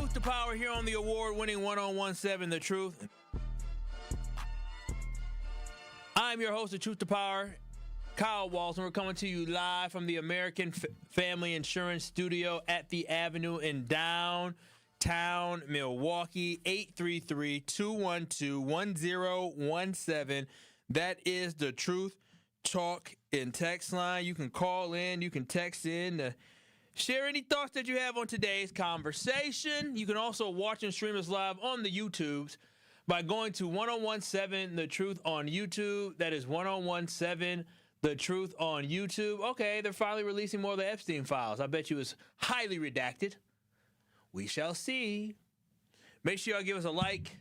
Truth to Power here on the award-winning 1017 The Truth. I'm your host of Truth to Power, Kyle Wallace, and we're coming to you live from the American Family Insurance Studio at the Avenue in downtown Milwaukee. 833-212-1017. That is the Truth Talk and text line. You can call in, you can text in to share any thoughts that you have on today's conversation. You can also watch and stream us live on the YouTubes by going to 1017 The Truth on YouTube. That is 1017 The Truth on YouTube. Okay, they're finally releasing more of the Epstein files. I bet you it's highly redacted. We shall see. Make sure y'all give us a like.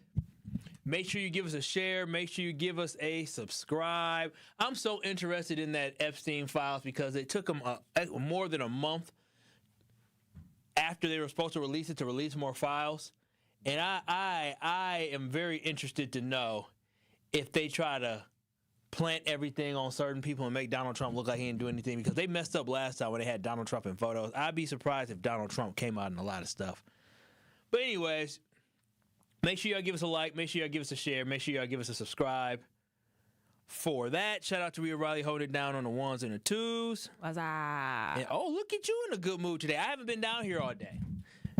Make sure you give us a share. Make sure you give us a subscribe. I'm so interested in that Epstein files because it took them more than a month after they were supposed to release more files. And I am very interested to know if they try to plant everything on certain people and make Donald Trump look like he didn't do anything, because they messed up last time when they had Donald Trump in photos. I'd be surprised if Donald Trump came out in a lot of stuff. But anyways, make sure y'all give us a like. Make sure y'all give us a share. Make sure y'all give us a subscribe. For that, shout out to Rhea Riley holding it down on the ones and the twos. What's up? And, oh, look at you in a good mood today. I haven't been down here all day.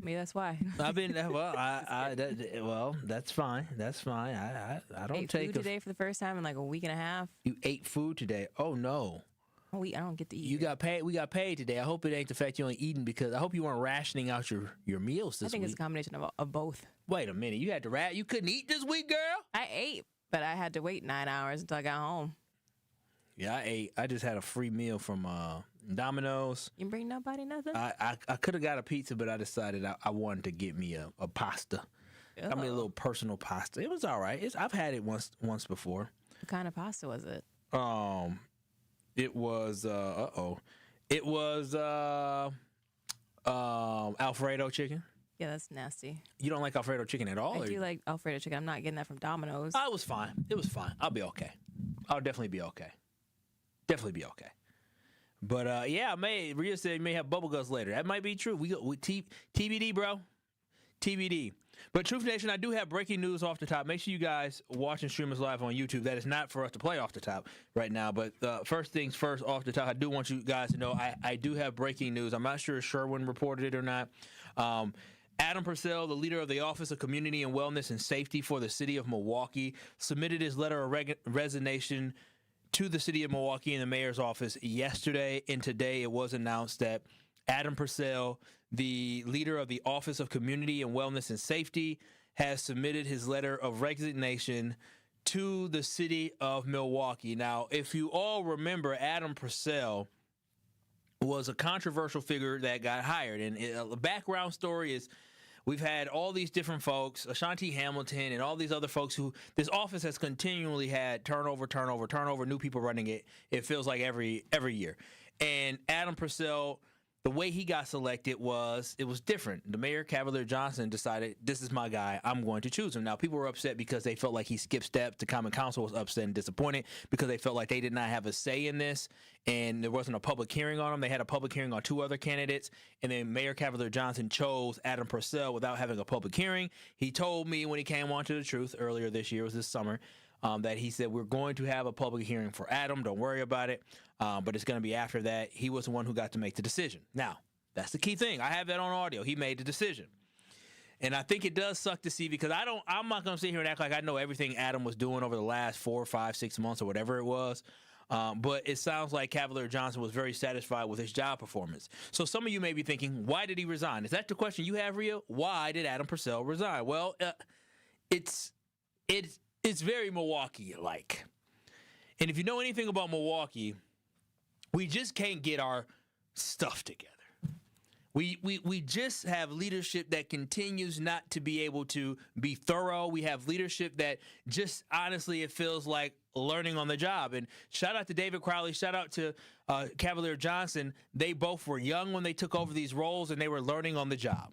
Maybe that's why. I've been well. That's fine. That's fine. I don't ate take food today for the first time in like a week and a half. You ate food today? Oh no. I don't get to eat. You got paid. We got paid today. I hope it ain't the fact you ain't eating, because I hope you weren't rationing out your meals this week. I think it's a combination of both. Wait a minute. You had to You couldn't eat this week, girl? I ate, but I had to wait 9 hours until I got home. Yeah, I ate. I just had a free meal from Domino's. You bring nobody nothing? I could have got a pizza, but I decided I wanted to get me a pasta. Ugh. I mean, a little personal pasta. It was all right. I've had it once before. What kind of pasta was it? It was Alfredo chicken. Yeah, that's nasty. You don't like Alfredo chicken at all? I do like Alfredo chicken. I'm not getting that from Domino's. It was fine. It was fine. I'll be okay. I'll definitely be okay. Definitely be okay. But yeah, Rhea said you may have bubble guts later. That might be true. We TBD, bro. TBD. But Truth Nation, I do have breaking news off the top. Make sure you guys watch and stream us live on YouTube. That is not for us to play off the top right now. But first things first, off the top, I do want you guys to know I do have breaking news. I'm not sure if Sherwin reported it or not. Adam Procell, the leader of the Office of Community and Wellness and Safety for the city of Milwaukee, submitted his letter of resignation to the city of Milwaukee in the mayor's office yesterday. And today it was announced that Adam Procell, the leader of the Office of Community and Wellness and Safety, has submitted his letter of resignation to the city of Milwaukee. Now, if you all remember, Adam Procell was a controversial figure that got hired. And the background story is we've had all these different folks, Ashanti Hamilton and all these other folks who this office has continually had turnover, new people running it. It feels like every year. And Adam Procell, the way he got selected it was different. The Mayor Cavalier Johnson decided, this is my guy, I'm going to choose him. Now, people were upset because they felt like he skipped steps. The Common Council was upset and disappointed because they felt like they did not have a say in this, and there wasn't a public hearing on him. They had a public hearing on 2 other candidates, and then Mayor Cavalier Johnson chose Adam Procell without having a public hearing. He told me when he came on to The Truth earlier this year, it was this summer, that he said, we're going to have a public hearing for Adam. Don't worry about it. But it's going to be after that. He was the one who got to make the decision. Now, that's the key thing. I have that on audio. He made the decision. And I think it does suck to see, because I'm not going to sit here and act like I know everything Adam was doing over the last 4, 5, 6 months or whatever it was. But it sounds like Cavalier Johnson was very satisfied with his job performance. So some of you may be thinking, why did he resign? Is that the question you have, Rhea? Why did Adam Procell resign? Well, it's very Milwaukee-like. And if you know anything about Milwaukee, we just can't get our stuff together. We just have leadership that continues not to be able to be thorough. We have leadership that just, honestly, it feels like learning on the job. And shout out to David Crowley, shout out to Cavalier Johnson. They both were young when they took over these roles, and they were learning on the job.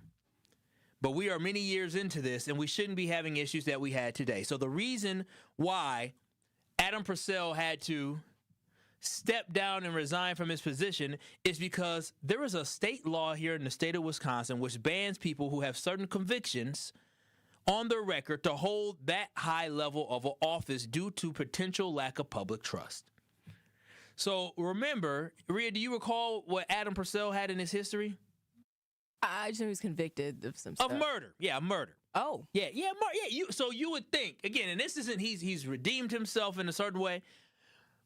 But we are many years into this, and we shouldn't be having issues that we had today. So the reason why Adam Procell had to stepped down and resigned from his position is because there is a state law here in the state of Wisconsin which bans people who have certain convictions on their record to hold that high level of an office due to potential lack of public trust. So remember, Rhea, do you recall what Adam Procell had in his history? I just know he was convicted of some stuff. Of murder. Yeah, murder. Oh. Yeah. So you would think, again, and this isn't he's redeemed himself in a certain way,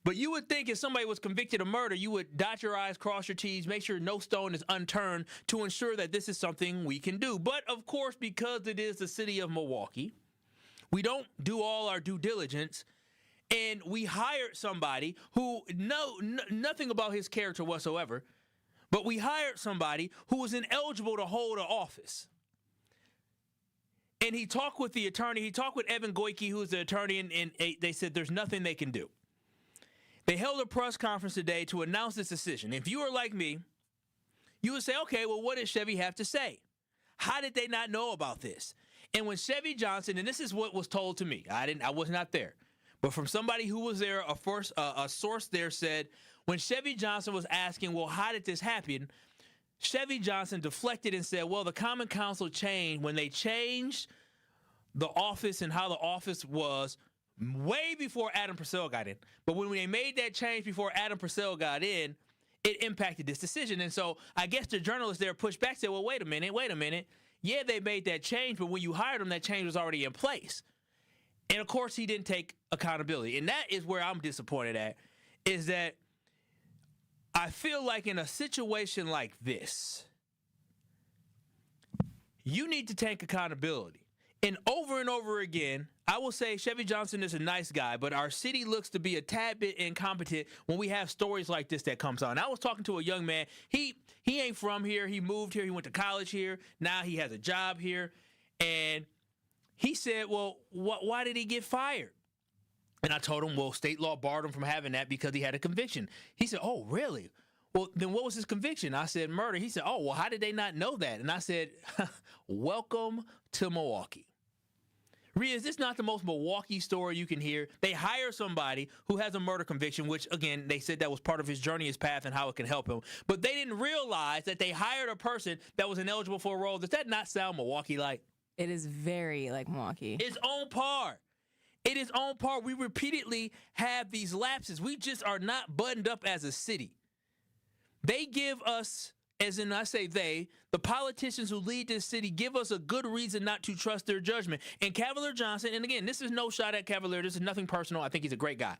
but you would think if somebody was convicted of murder, you would dot your I's, cross your T's, make sure no stone is unturned to ensure that this is something we can do. But of course, because it is the city of Milwaukee, we don't do all our due diligence, and we hired somebody who nothing about his character whatsoever, but we hired somebody who was ineligible to hold an office. And he talked with the attorney. He talked with Evan Goyke, who's the attorney, and they said there's nothing they can do. They held a press conference today to announce this decision. If you were like me, you would say, okay, well, what does Chevy have to say? How did they not know about this? And when Chevy Johnson, and this is what was told to me, I was not there, but from somebody who was there, a source there said, when Chevy Johnson was asking, well, how did this happen? Chevy Johnson deflected and said, well, the Common Council changed when they changed the office and how the office was way before Adam Procell got in. But when they made that change before Adam Procell got in, it impacted this decision. And so I guess the journalists there pushed back and said, well, wait a minute. Yeah, they made that change, but when you hired him, that change was already in place. And of course, he didn't take accountability. And that is where I'm disappointed at, is that I feel like in a situation like this, you need to take accountability. And over again, I will say Chevy Johnson is a nice guy, but our city looks to be a tad bit incompetent when we have stories like this that comes on. I was talking to a young man. He ain't from here. He moved here. He went to college here. Now he has a job here. And he said, well, why did he get fired? And I told him, well, state law barred him from having that because he had a conviction. He said, oh, really? Well, then what was his conviction? I said, murder. He said, oh, well, how did they not know that? And I said, welcome to Milwaukee. Rhea, is this not the most Milwaukee story you can hear? They hire somebody who has a murder conviction, which, again, they said that was part of his journey, his path, and how it can help him. But they didn't realize that they hired a person that was ineligible for a role. Does that not sound Milwaukee-like? It is very like Milwaukee. It's on par. It is on par. We repeatedly have these lapses. We just are not buttoned up as a city. They give us, as in I say they, the politicians who lead this city give us a good reason not to trust their judgment. And Cavalier Johnson, and again, this is no shot at Cavalier. This is nothing personal. I think he's a great guy.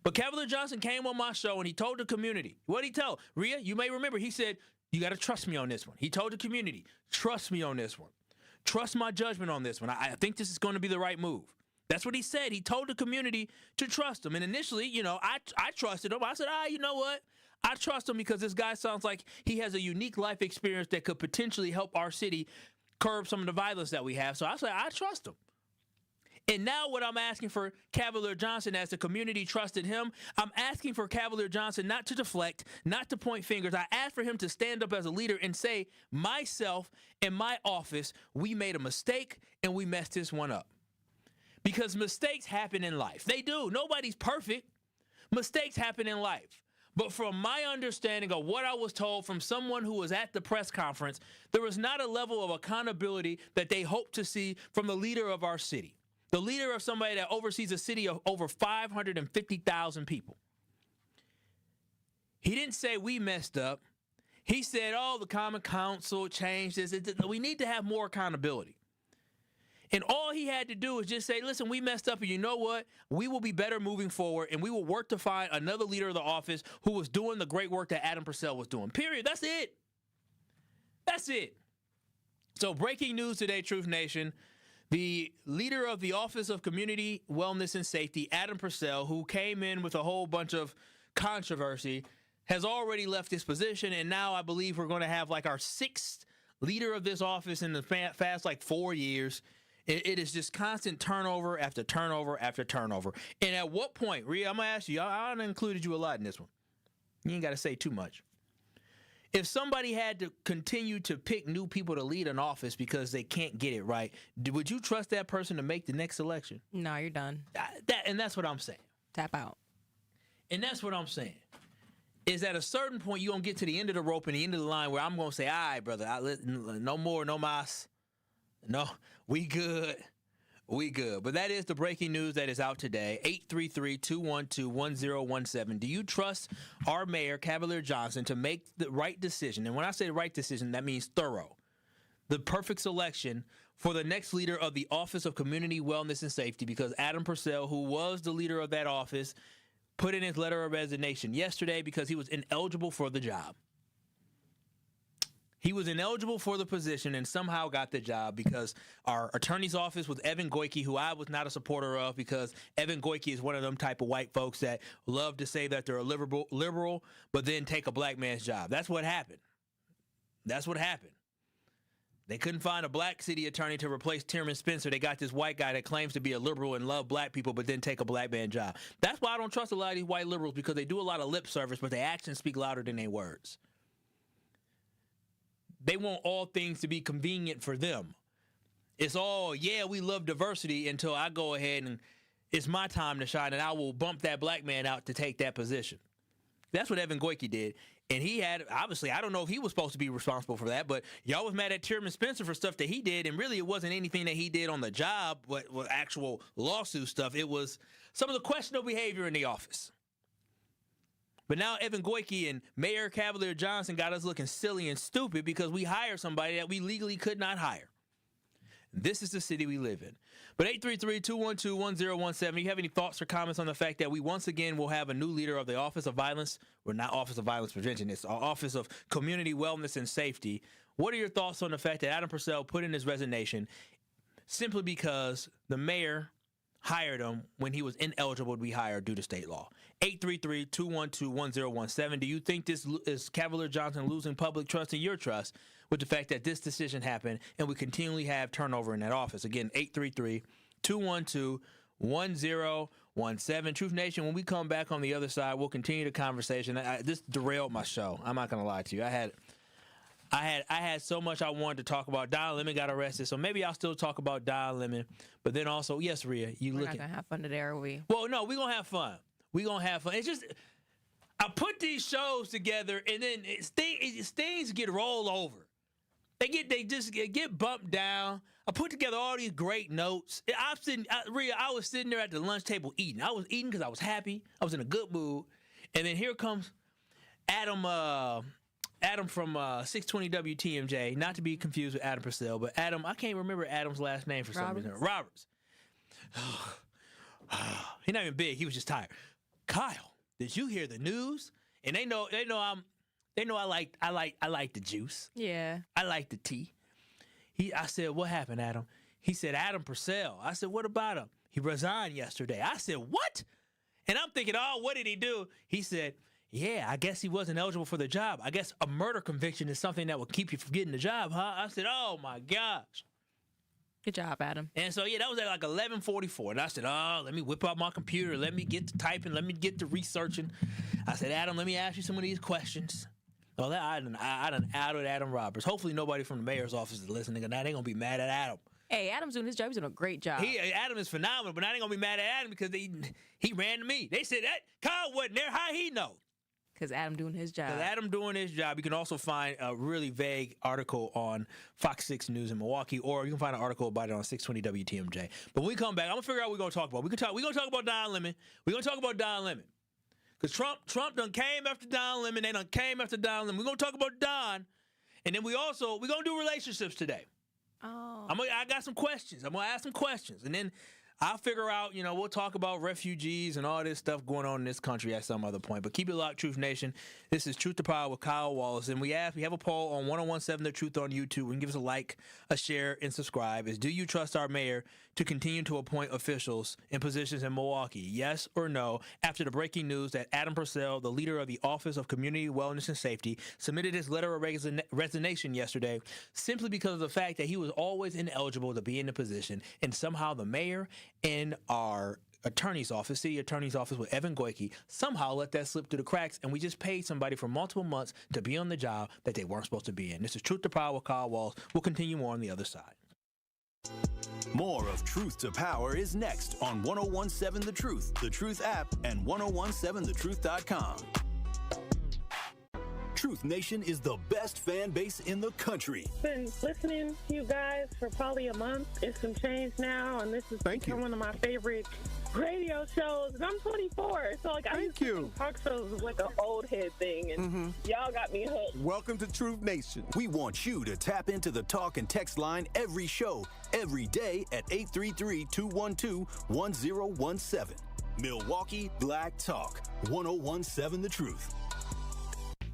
But Cavalier Johnson came on my show and he told the community. What did he tell? Rhea, you may remember, he said, you got to trust me on this one. He told the community, trust me on this one. Trust my judgment on this one. I think this is going to be the right move. That's what he said. He told the community to trust him. And initially, I trusted him. I said, you know what? I trust him because this guy sounds like he has a unique life experience that could potentially help our city curb some of the violence that we have. So I said, I trust him. And now what I'm asking for Cavalier Johnson, as the community trusted him, I'm asking for Cavalier Johnson not to deflect, not to point fingers. I asked for him to stand up as a leader and say, myself and my office, we made a mistake and we messed this one up. Because mistakes happen in life. They do. Nobody's perfect. Mistakes happen in life. But from my understanding of what I was told from someone who was at the press conference, there was not a level of accountability that they hoped to see from the leader of our city. The leader of somebody that oversees a city of over 550,000 people. He didn't say we messed up. He said, the Common Council changed this. We need to have more accountability. And all he had to do was just say, listen, we messed up, and you know what? We will be better moving forward, and we will work to find another leader of the office who was doing the great work that Adam Procell was doing. Period. That's it. That's it. So breaking news today, Truth Nation. The leader of the Office of Community Wellness and Safety, Adam Procell, who came in with a whole bunch of controversy, has already left his position, and now I believe we're going to have like our sixth leader of this office in the past 4 years. It is just constant turnover after turnover after turnover. And at what point, Rhea, I'm going to ask you, I included you a lot in this one. You ain't got to say too much. If somebody had to continue to pick new people to lead an office because they can't get it right, would you trust that person to make the next election? No, you're done. And that's what I'm saying. Tap out. And that's what I'm saying. Is at a certain point, you're going to get to the end of the rope and the end of the line where I'm going to say, all right, brother, no more, no mas. No, we good. We good. But that is the breaking news that is out today. 833-212-1017. Do you trust our mayor, Cavalier Johnson, to make the right decision? And when I say the right decision, that means thorough. The perfect selection for the next leader of the Office of Community Wellness and Safety, because Adam Procell, who was the leader of that office, put in his letter of resignation yesterday because he was ineligible for the job. He was ineligible for the position and somehow got the job because our attorney's office with Evan Goyke, who I was not a supporter of, because Evan Goyke is one of them type of white folks that love to say that they're a liberal, but then take a black man's job. That's what happened. That's what happened. They couldn't find a black city attorney to replace Tierman Spencer. They got this white guy that claims to be a liberal and love black people, but then take a black man job. That's why I don't trust a lot of these white liberals, because they do a lot of lip service, but their actions speak louder than their words. They want all things to be convenient for them. It's all, yeah, we love diversity, until I go ahead and it's my time to shine and I will bump that black man out to take that position. That's what Evan Goyke did. And he had, obviously, I don't know if he was supposed to be responsible for that, but y'all was mad at Tierman Spencer for stuff that he did, and really it wasn't anything that he did on the job, but was actual lawsuit stuff. It was some of the questionable behavior in the office. But now Evan Goyke and Mayor Cavalier Johnson got us looking silly and stupid because we hired somebody that we legally could not hire. This is the city we live in. But 833-212-1017, you have any thoughts or comments on the fact that we once again will have a new leader of the Office of Violence, or not Office of Violence Prevention, it's our Office of Community Wellness and Safety. What are your thoughts on the fact that Adam Procell put in his resignation simply because the mayor hired him when he was ineligible to be hired due to state law? 833-212-1017. Do you think this is Cavalier Johnson losing public trust and your trust with the fact that this decision happened and we continually have turnover in that office? Again, 833-212-1017. Truth Nation, when we come back on the other side, we'll continue the conversation. This derailed my show. I'm not going to lie to you. I had so much I wanted to talk about. Don Lemon got arrested, so maybe I'll still talk about Don Lemon. But then also, yes, Rhea, We're not going to have fun today, are we? Well, no, we're going to have fun. We're going to have fun. It's just, I put these shows together, and then things get rolled over. They just get bumped down. I put together all these great notes. Rhea, I was sitting there at the lunch table eating. I was eating because I was happy. I was in a good mood. And then here comes Adam from 620 WTMJ, not to be confused with Adam Procell, but Adam, I can't remember Adam's last name for some reason. Roberts. He's not even big. He was just tired. Kyle, did you hear the news? And they know I like the juice. Yeah. I like the tea. I said, what happened, Adam? He said, Adam Procell. I said, what about him? He resigned yesterday. I said, what? And I'm thinking, oh, what did he do? He said, yeah, I guess he wasn't eligible for the job. I guess a murder conviction is something that will keep you from getting the job, huh? I said, oh, my gosh. Good job, Adam. And so, yeah, that was at like 11:44. And I said, oh, let me whip out my computer. Let me get to typing. Let me get to researching. I said, Adam, let me ask you some of these questions. Well, I done outed Adam Roberts. Hopefully nobody from the mayor's office is listening, and now they're going to be mad at Adam. Hey, Adam's doing his job. He's doing a great job. Adam is phenomenal, but now they're going to be mad at Adam because he ran to me. They said that Kyle wasn't there. How he know? Because Adam doing his job. You can also find a really vague article on Fox 6 News in Milwaukee, or you can find an article about it on 620 WTMJ. But when we come back, I'm going to figure out what we're going to talk about. We're going to talk about Don Lemon. We're going to talk about Don Lemon. Because Trump done came after Don Lemon. They done came after Don Lemon. We're going to talk about Don. And then we're going to do relationships today. Oh. I got some questions. I'm going to ask some questions. And then I'll figure out, we'll talk about refugees and all this stuff going on in this country at some other point. But keep it locked, Truth Nation. This is Truth to Power with Kyle Wallace. And we have a poll on 1017 The Truth on YouTube. You can give us a like, a share, and subscribe. Do you trust our mayor to continue to appoint officials in positions in Milwaukee? Yes or no? After the breaking news that Adam Procell, the leader of the Office of Community Wellness and Safety, submitted his letter of resignation yesterday simply because of the fact that he was always ineligible to be in the position, and somehow the mayor and our city attorney's office with Evan Goyke somehow let that slip through the cracks, and we just paid somebody for multiple months to be on the job that they weren't supposed to be in. This is Truth to Power with Kyle Wallace. We'll continue more on the other side. More of Truth to Power is next on 1017 The Truth app, and 1017thetruth.com. Truth Nation is the best fan base in the country. Been listening to you guys for probably a month. It's some change now, and this is one of my favorite radio shows. And I'm 24, so like I used to think talk shows was like an old head thing, and y'all got me hooked. Welcome to Truth Nation. We want you to tap into the talk and text line every show, every day at 833-212-1017. Milwaukee Black Talk, 1017 The Truth.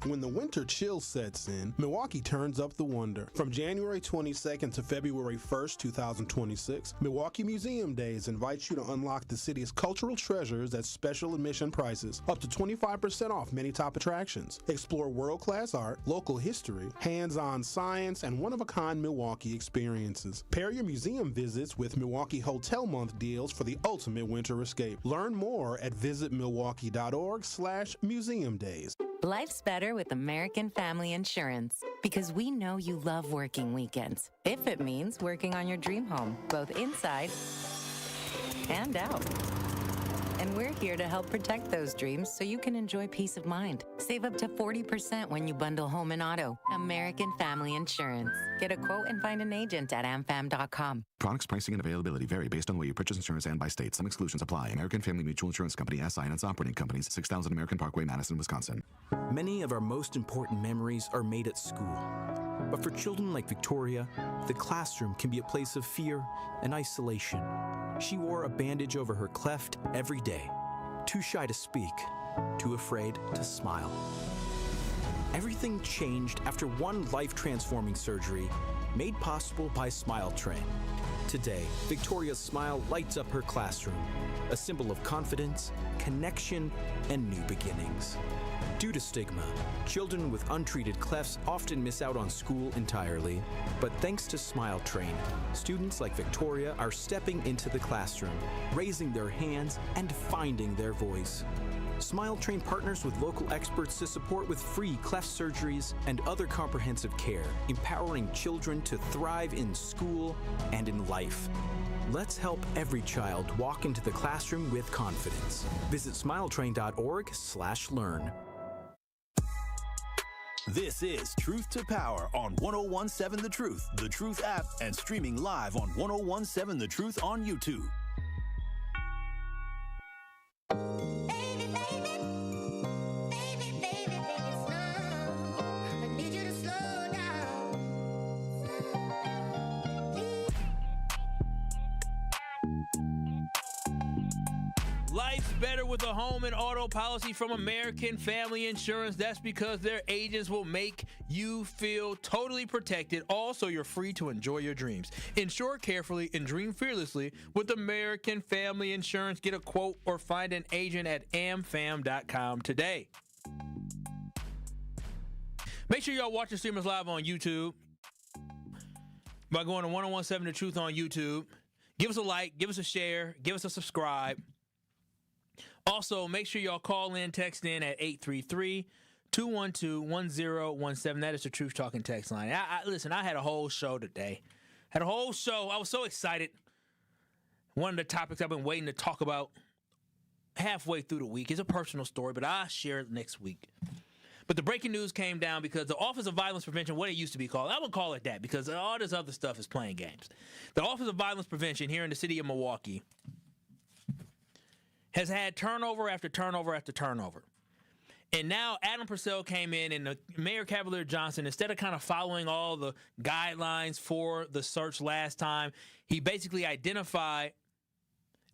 When the winter chill sets in, Milwaukee turns up the wonder. From January 22nd to February 1st, 2026, Milwaukee Museum Days invites you to unlock the city's cultural treasures at special admission prices, up to 25% off many top attractions. Explore world-class art, local history, hands-on science, and one-of-a-kind Milwaukee experiences. Pair your museum visits with Milwaukee Hotel Month deals for the ultimate winter escape. Learn more at visitmilwaukee.org/museum days. Life's better with American Family Insurance because we know you love working weekends. If it means working on your dream home, both inside and out. And we're here to help protect those dreams so you can enjoy peace of mind. Save up to 40% when you bundle home and auto. American Family Insurance. Get a quote and find an agent at amfam.com. Products, pricing, and availability vary based on the way you purchase insurance and by state. Some exclusions apply. American Family Mutual Insurance Company, SI, and its operating companies, 6000 American Parkway, Madison, Wisconsin. Many of our most important memories are made at school. But for children like Victoria, the classroom can be a place of fear and isolation. She wore a bandage over her cleft every day. Too shy to speak, too afraid to smile. Everything changed after one life-transforming surgery made possible by Smile Train. Today, Victoria's smile lights up her classroom, a symbol of confidence, connection, and new beginnings. Due to stigma, children with untreated clefts often miss out on school entirely. But thanks to Smile Train, students like Victoria are stepping into the classroom, raising their hands, and finding their voice. Smile Train partners with local experts to support with free cleft surgeries and other comprehensive care, empowering children to thrive in school and in life. Let's help every child walk into the classroom with confidence. Visit smiletrain.org/learn. This is Truth to Power on 1017 The Truth app, and streaming live on 1017 The Truth on YouTube. Life's better with a home and auto policy from American Family Insurance. That's because their agents will make you feel totally protected. Also, you're free to enjoy your dreams. Insure carefully and dream fearlessly with American Family Insurance. Get a quote or find an agent at amfam.com today. Make sure y'all watch the streamers live on YouTube by going to 1017 The Truth on YouTube. Give us a like, give us a share, give us a subscribe. Also, make sure y'all call in, text in at 833-212-1017. That is the Truth Talking text line. Listen, I had a whole show today. I was so excited. One of the topics I've been waiting to talk about halfway through the week is a personal story, but I'll share it next week. But the breaking news came down because the Office of Violence Prevention, what it used to be called, I would call it that because all this other stuff is playing games. The Office of Violence Prevention here in the city of Milwaukee has had turnover after turnover after turnover. And now Adam Procell came in, and Mayor Cavalier Johnson, instead of kind of following all the guidelines for the search last time, he basically identified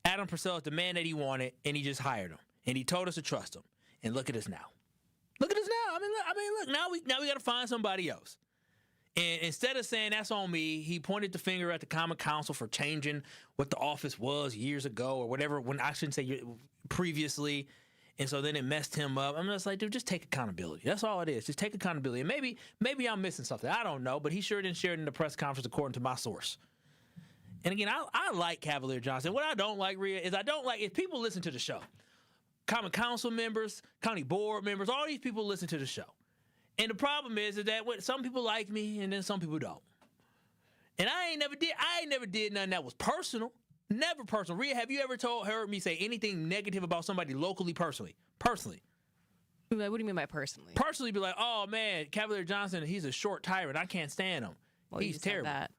Adam Procell as the man that he wanted, and he just hired him. And he told us to trust him. And look at us now. Look at us now. Look, now we got to find somebody else. And instead of saying that's on me, he pointed the finger at the Common Council for changing what the office was years ago or whatever, when I shouldn't say previously. And so then it messed him up. I'm just like, dude, just take accountability. That's all it is. Just take accountability. And maybe I'm missing something. I don't know. But he sure didn't share it in the press conference according to my source. And again, I like Cavalier Johnson. What I don't like, Rhea, is I don't like if people listen to the show. Common Council members, county board members, all these people listen to the show. And the problem is that some people like me and then some people don't. And I ain't never did nothing that was personal. Never personal. Rhea, have you ever heard me say anything negative about somebody locally, personally? Personally. What do you mean by personally? Personally, be like, oh man, Cavalier Johnson, he's a short tyrant. I can't stand him. Well, he's terrible. That.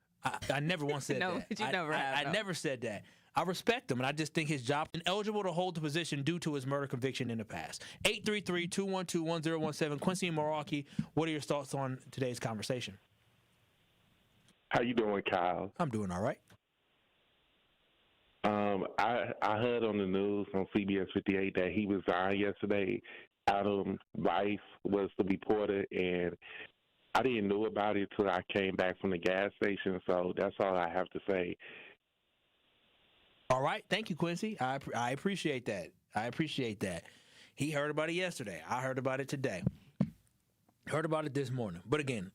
I never once said no, that. You never have. I never said that. I respect him, and I just think his job ineligible to hold the position due to his murder conviction in the past. 833-212-1017. Quincy in Milwaukee, what are your thoughts on today's conversation? How you doing, Kyle? I'm doing all right. I heard on the news on CBS 58 that he resigned yesterday. Adam's wife was the reporter, and I didn't know about it till I came back from the gas station, so that's all I have to say. All right. Thank you, Quincy. I appreciate that. I appreciate that. He heard about it yesterday. I heard about it today. Heard about it this morning. But again,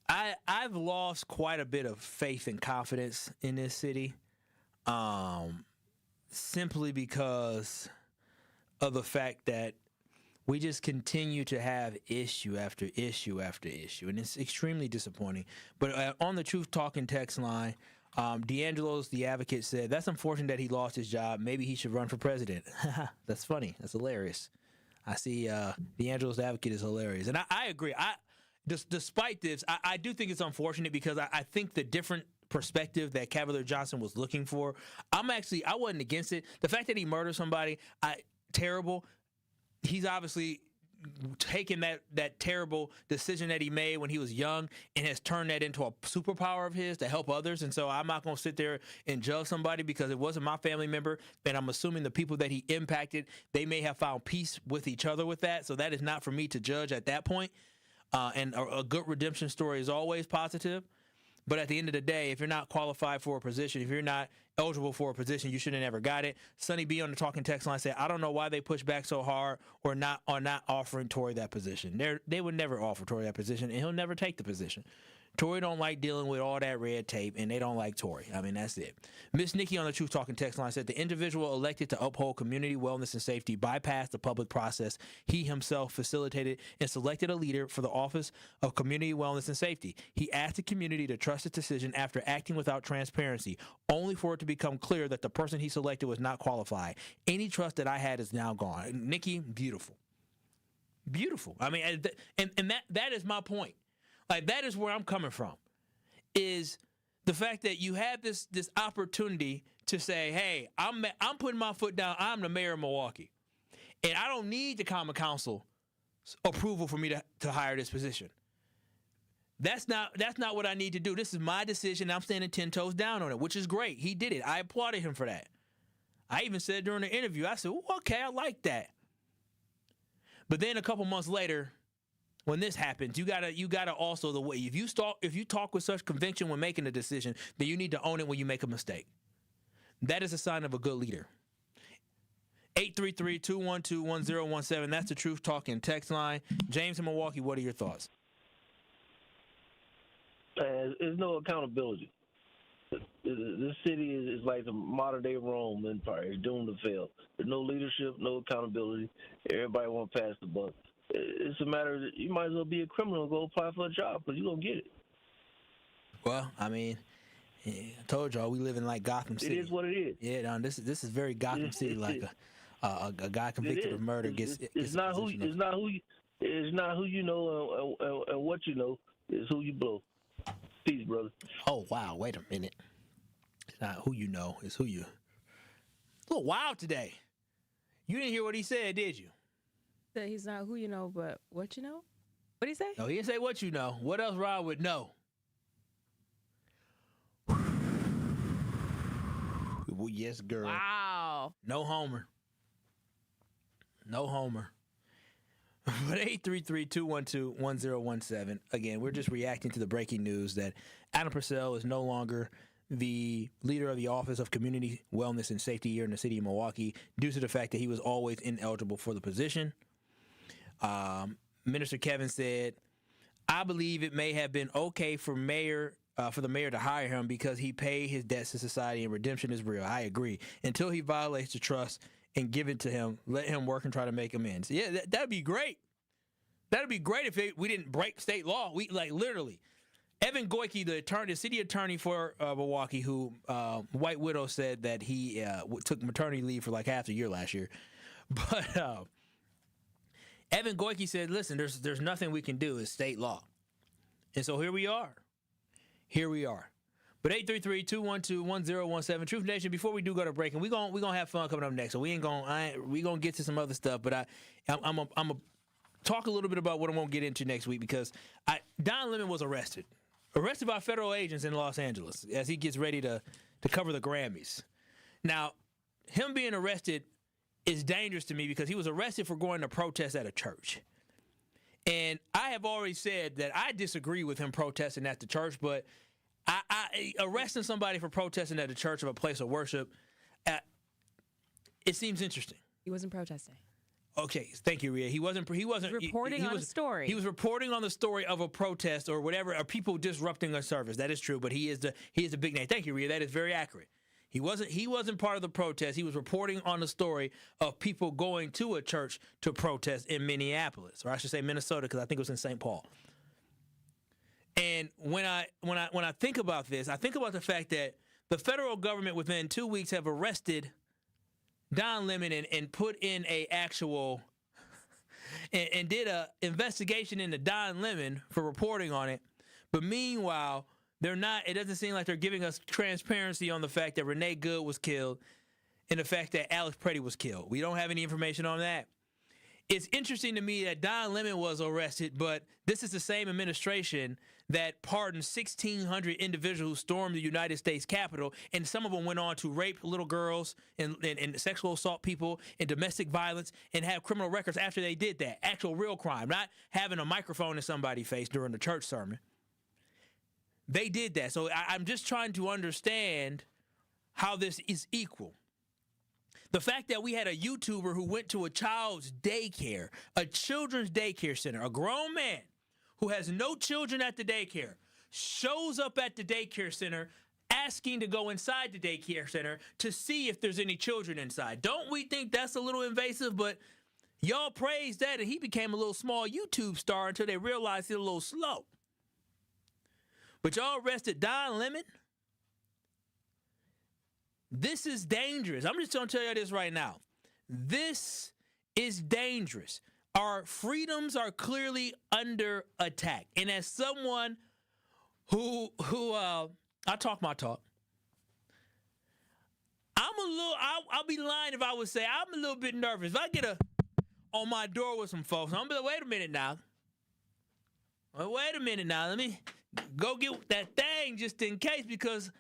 I've lost quite a bit of faith and confidence in this city, simply because of the fact that we just continue to have issue after issue after issue, and it's extremely disappointing. But on the Truth Talking text line, D'Angelo's the advocate said, that's unfortunate that he lost his job. Maybe he should run for president. That's funny. That's hilarious. I see D'Angelo's the advocate is hilarious. And I agree. Despite this, I do think it's unfortunate because I think the different perspective that Cavalier Johnson was looking for, I wasn't against it. The fact that he murdered somebody, terrible. He's obviously taken that terrible decision that he made when he was young and has turned that into a superpower of his to help others. And so I'm not going to sit there and judge somebody because it wasn't my family member. And I'm assuming the people that he impacted, they may have found peace with each other with that. So that is not for me to judge at that point. And a good redemption story is always positive. But at the end of the day, if you're not qualified for a position, if you're not eligible for a position, you should have never got it. Sonny B on the talking text line said, I don't know why they push back so hard or not offering Tory that position. They would never offer Tory that position, and he'll never take the position. Tory don't like dealing with all that red tape, and they don't like Tory. I mean, that's it. Miss Nikki on the Truth Talking text line said the individual elected to uphold community wellness and safety bypassed the public process. He himself facilitated and selected a leader for the office of community wellness and safety. He asked the community to trust his decision after acting without transparency, only for it to become clear that the person he selected was not qualified. Any trust that I had is now gone. Nikki, beautiful. Beautiful. I mean, and that is my point. Like, that is where I'm coming from, is the fact that you have this opportunity to say, hey, I'm putting my foot down. I'm the mayor of Milwaukee, and I don't need the common council approval for me to hire this position. That's not what I need to do. This is my decision. I'm standing 10 toes down on it, which is great. He did it. I applauded him for that. I even said during the interview, I said, okay, I like that. But then a couple months later, when this happens, you gotta also, the way if you talk with such conviction when making a decision, then you need to own it when you make a mistake. That is a sign of a good leader. 833-212-1017. That's the Truth Talking text line. James in Milwaukee, what are your thoughts? There's no accountability. This city is like the modern day Rome Empire. It's doomed to fail. There's no leadership, no accountability. Everybody want to pass the buck. It's a matter that you might as well be a criminal and go apply for a job because you're going to get it. Well, I mean, I told y'all we live in like Gotham City. It is what it is. Yeah, no, this is very Gotham City. Like a guy convicted of murder gets. It's not who you know and what you know. It's who you blow. Peace, brother. Oh wow! Wait a minute. It's not who you know. It's who you. A little wild today. You didn't hear what he said, did you? That he's not who you know, but what you know? What'd he say? No, he didn't say what you know. What else Rod would know? Well, yes, girl. Wow. No homer. No homer. But 833-212-1017. Again, we're just reacting to the breaking news that Adam Procell is no longer the leader of the Office of Community Wellness and Safety here in the city of Milwaukee due to the fact that he was always ineligible for the position. Minister Kevin said, I believe it may have been okay for the mayor to hire him because he paid his debts to society and redemption is real. I agree. Until he violates the trust and give it to him, let him work and try to make amends. Yeah, that'd be great. That'd be great if we didn't break state law. We literally, Evan Goyke, the city attorney for Milwaukee, who White Widow said that he took maternity leave for like half a year last year. But Evan Goyke said, listen, there's nothing we can do. It's state law. And so here we are. But 833-212-1017, Truth Nation, before we do go to break, and we're gonna have fun coming up next. So we gonna get to some other stuff, but I'm gonna talk a little bit about what I'm gonna get into next week, because Don Lemon was arrested by federal agents in Los Angeles as he gets ready to cover the Grammys. Now, him being arrested is dangerous to me because he was arrested for going to protest at a church. And I have already said that I disagree with him protesting at the church, but arresting somebody for protesting at a church of a place of worship, it seems interesting. He wasn't protesting. Okay, thank you, Rhea. He wasn't reporting on a story. He was reporting on the story of a protest or whatever, or people disrupting a service. That is true, but he is the big name. Thank you, Rhea. That is very accurate. He wasn't part of the protest. He was reporting on the story of people going to a church to protest in Minneapolis, or I should say Minnesota, because I think it was in St. Paul. And when I think about this, I think about the fact that the federal government within 2 weeks have arrested Don Lemon and put in a actual and did a investigation into Don Lemon for reporting on it. But meanwhile, it doesn't seem like they're giving us transparency on the fact that Renee Good was killed and the fact that Alex Preddy was killed. We don't have any information on that. It's interesting to me that Don Lemon was arrested, but this is the same administration that pardoned 1,600 individuals who stormed the United States Capitol, and some of them went on to rape little girls and sexual assault people and domestic violence and have criminal records after they did that. Actual real crime, not having a microphone in somebody's face during the church sermon. They did that. So I'm just trying to understand how this is equal. The fact that we had a YouTuber who went to a children's daycare center, a grown man who has no children at the daycare, shows up at the daycare center asking to go inside the daycare center to see if there's any children inside. Don't we think that's a little invasive? But y'all praised that, and he became a little small YouTube star until they realized he's a little slow. But y'all arrested Don Lemon? This is dangerous. I'm just going to tell you this right now. This is dangerous. Our freedoms are clearly under attack. And as someone who I talk my talk, I'll be lying if I would say I'm a little bit nervous. If I get on my door with some folks, I'm going to be like, wait a minute now. Let me go get that thing just in case, because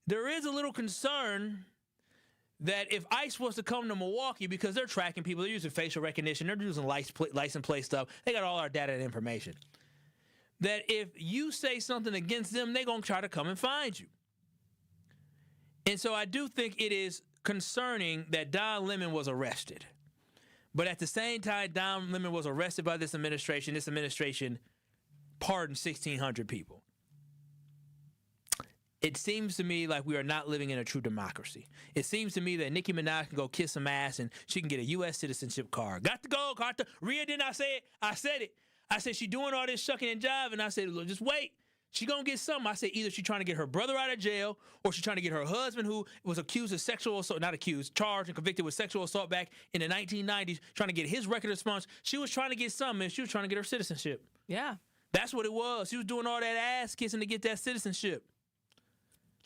there is a little concern that if ICE was to come to Milwaukee, because they're tracking people, they're using facial recognition, they're using license plate stuff, they got all our data and information, that if you say something against them, they're going to try to come and find you. And so I do think it is concerning that Don Lemon was arrested. But at the same time, Don Lemon was arrested by this administration pardoned 1,600 people. It seems to me like we are not living in a true democracy. It seems to me that Nicki Minaj can go kiss some ass and she can get a U.S. citizenship card. Got to go, Carter. Rhea, didn't I say it? I said it. I said she doing all this shucking and jiving. I said, look, just wait. She gonna get something. I said either she trying to get her brother out of jail, or she trying to get her husband, who was accused of sexual assault, not accused, charged and convicted with sexual assault back in the 1990s, trying to get his record expunged. She was trying to get something, and she was trying to get her citizenship. Yeah. That's what it was. She was doing all that ass kissing to get that citizenship.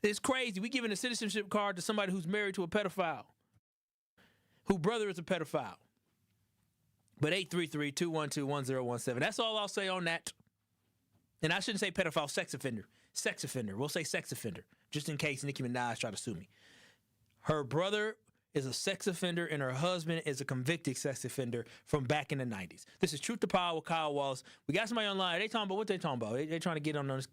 It's crazy. We giving a citizenship card to somebody who's married to a pedophile, whose brother is a pedophile. But 833-212-1017. That's all I'll say on that. And I shouldn't say pedophile, sex offender. Sex offender. We'll say sex offender, just in case Nicki Minaj try to sue me. Her brother is a sex offender, and her husband is a convicted sex offender from back in the 90s. This is Truth to Power with Kyle Wallace. We got somebody online. They talking about what they talking about. They trying to get on this.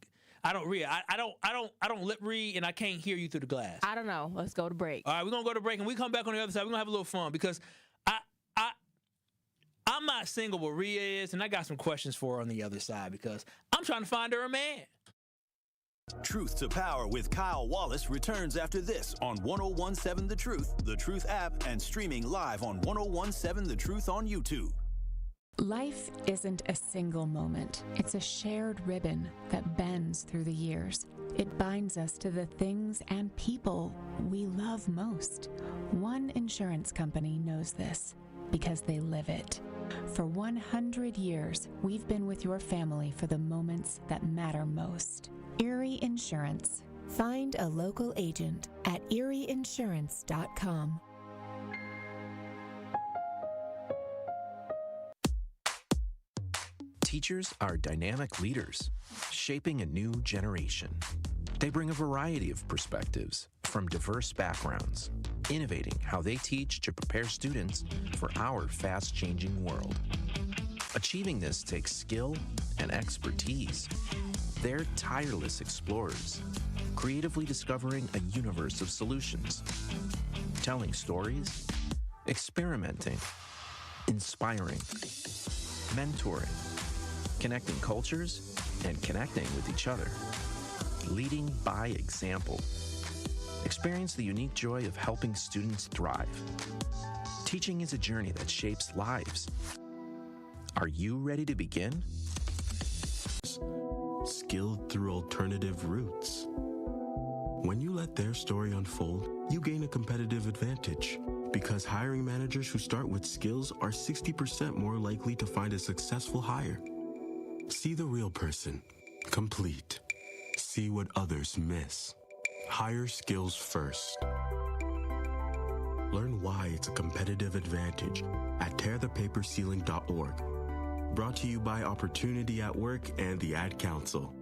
I don't read. I don't lip read, and I can't hear you through the glass. I don't know. Let's go to break. All right, we're gonna go to break, and we come back on the other side. We're gonna have a little fun, because I'm not single, but Rhea is, and I got some questions for her on the other side, because I'm trying to find her a man. Truth to Power with Kyle Wallace returns after this on 101.7 The Truth app, and streaming live on 101.7 The Truth on YouTube. Life isn't a single moment. It's a shared ribbon that bends through the years. It binds us to the things and people we love most. One insurance company knows this because they live it. For 100 years, we've been with your family for the moments that matter most. Erie Insurance. Find a local agent at erieinsurance.com. Teachers are dynamic leaders, shaping a new generation. They bring a variety of perspectives from diverse backgrounds, innovating how they teach to prepare students for our fast-changing world. Achieving this takes skill and expertise. They're tireless explorers, creatively discovering a universe of solutions, telling stories, experimenting, inspiring, mentoring, connecting cultures, and connecting with each other. Leading by example. Experience the unique joy of helping students thrive. Teaching is a journey that shapes lives. Are you ready to begin? Skilled through alternative routes. When you let their story unfold, you gain a competitive advantage because hiring managers who start with skills are 60% more likely to find a successful hire. See the real person, complete. See what others miss. Hire skills first. Learn why it's a competitive advantage at tearthepaperceiling.org. Brought to you by Opportunity at Work and the Ad Council.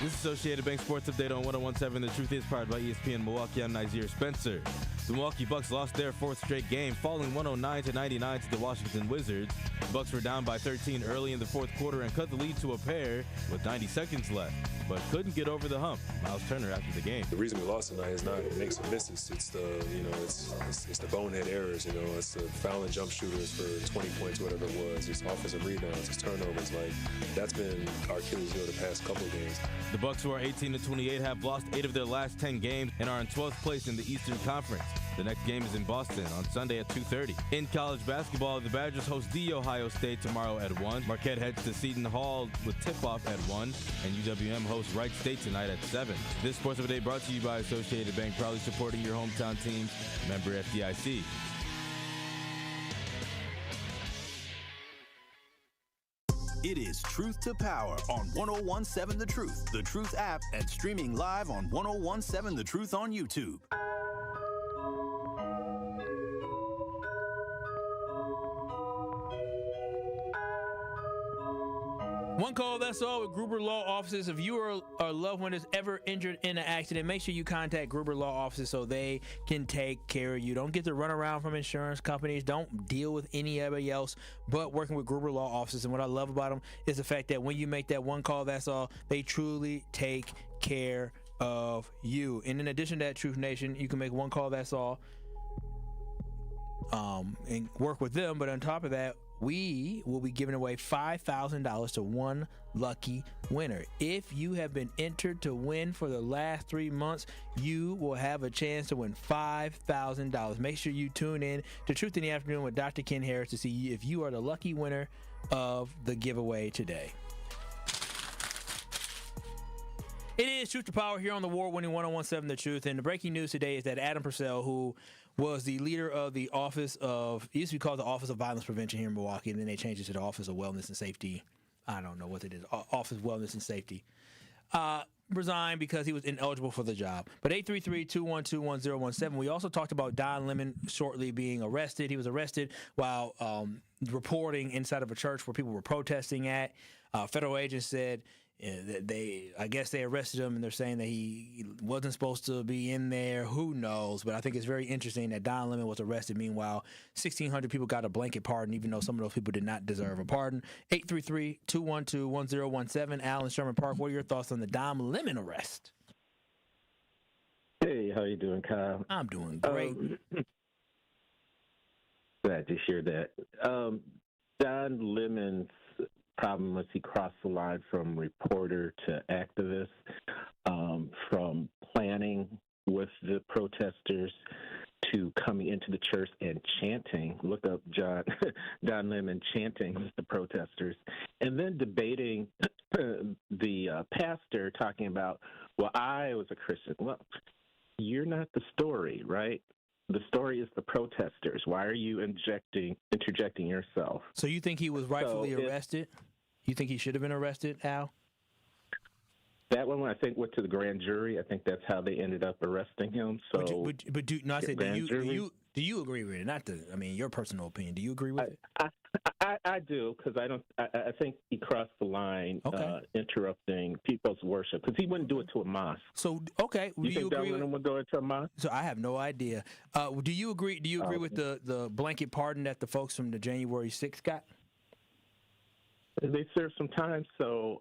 This is Associated Bank Sports Update on 101.7. The Truth is powered by ESPN Milwaukee. I'm Nazir Spencer. The Milwaukee Bucks lost their fourth straight game, falling 109-99 to the Washington Wizards. The Bucks were down by 13 early in the fourth quarter and cut the lead to a pair with 90 seconds left, but couldn't get over the hump. Miles Turner after the game. The reason we lost tonight is not makes and misses. It's the it's the bonehead errors. It's the foul and jump shooters for 20 points, whatever it was. It's offensive rebounds, it's turnovers. That's been our Achilles heel the past couple of games. The Bucks, who are 18-28, have lost 8 of their last 10 games and are in 12th place in the Eastern Conference. The next game is in Boston on Sunday at 2:30. In college basketball, the Badgers host The Ohio State tomorrow at 1. Marquette heads to Seton Hall with tip-off at 1. And UWM hosts Wright State tonight at 7. This Sports Update brought to you by Associated Bank, proudly supporting your hometown teams. Member FDIC. It is Truth to Power on 101.7 The Truth, The Truth app, and streaming live on 101.7 The Truth on YouTube. One call, that's all, with Gruber Law Offices. If you or a loved one is ever injured in an accident, make sure you contact Gruber Law Offices so they can take care of you. Don't get to run around from insurance companies. Don't deal with anybody else but working with Gruber Law Offices. And what I love about them is the fact that when you make that one call, that's all, they truly take care of you. And in addition to that, Truth Nation, you can make one call, that's all, and work with them. But on top of that, we will be giving away $5,000 to one lucky winner. If you have been entered to win for the last 3 months, you will have a chance to win $5,000. Make sure you tune in to Truth in the Afternoon with Dr. Ken Harris to see if you are the lucky winner of the giveaway today. It is Truth to Power here on the award-winning 101.7 The Truth. And the breaking news today is that Adam Procell, who was the leader of the Office of, it used to be called the Office of Violence Prevention here in Milwaukee, and then they changed it to the Office of Wellness and Safety. I don't know what it is. Office of Wellness and Safety. Resigned because he was ineligible for the job. But 833-212-1017. We also talked about Don Lemon shortly being arrested. He was arrested while reporting inside of a church where people were protesting at. Federal agents said that I guess they arrested him, and they're saying that he wasn't supposed to be in there. Who knows? But I think it's very interesting that Don Lemon was arrested. Meanwhile, 1,600 people got a blanket pardon, even though some of those people did not deserve a pardon. 833-212-1017. Al in Sherman Park, what are your thoughts on the Don Lemon arrest? Hey, how you doing, Kyle? I'm doing great. Glad to hear that. Don Lemon's problem was he crossed the line from reporter to activist, from planning with the protesters to coming into the church and chanting. Look up Don Lemon chanting with the protesters, and then debating the pastor talking about, well, I was a Christian. Well, you're not the story, right? The story is the protesters. Why are you interjecting yourself? So you think he was rightfully arrested? You think he should have been arrested, Al? That one, I think, went to the grand jury. I think that's how they ended up arresting him. So, do you agree with it? Not your personal opinion. Do you agree with it? I do, because I think he crossed the line, interrupting people's worship, because he wouldn't do it to a mosque. So, okay, you think Don Lemon would do it to a mosque? So I have no idea. Do you agree? Do you agree with the blanket pardon that the folks from the January 6th got? They served some time, so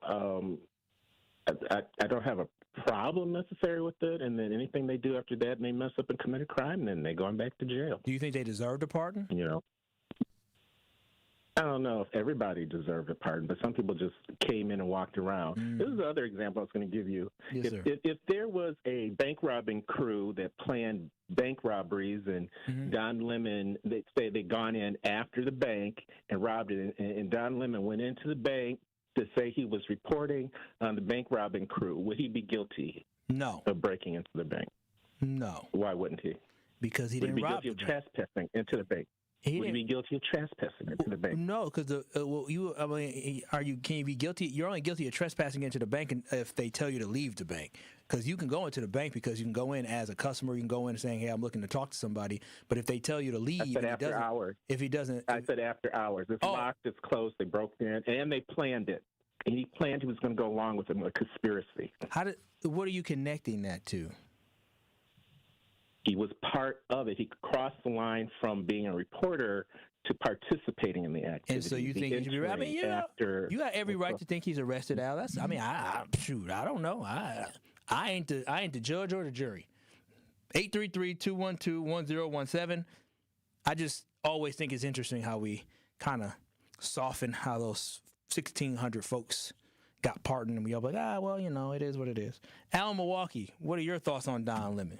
I don't have a problem necessarily with it. And then anything they do after that, and they mess up and commit a crime, then they're going back to jail. Do you think they deserved a pardon? I don't know if everybody deserved a pardon, but some people just came in and walked around. This is the other example I was going to give you. Yes, sir. If there was a bank robbing crew that planned bank robberies, and Don Lemon, they say they'd gone in after the bank and robbed it, and Don Lemon went into the bank to say he was reporting on the bank robbing crew, would he be guilty? No. Of breaking into the bank? No. Why wouldn't he? Because he would didn't rob the bank. Would he be guilty of trespassing into the bank? Would he be guilty of trespassing into the bank? No, because can you be guilty? You're only guilty of trespassing into the bank if they tell you to leave the bank. Because you can go into the bank because you can go in as a customer. You can go in saying, "Hey, I'm looking to talk to somebody." But if they tell you to leave, I said after hours. If he doesn't, I said after hours. It's locked. It's closed. They broke in, and they planned it. And he planned he was going to go along with a conspiracy. What are you connecting that to? He was part of it. He crossed the line from being a reporter to participating in the activity. And so you think he should be? I mean, you got every right to think he's arrested, Al. I don't know. I ain't the judge or the jury. 833-212-1017. I just always think it's interesting how we kind of soften how those 1,600 folks got pardoned, and we all like, it is what it is. Al in Milwaukee, what are your thoughts on Don Lemon?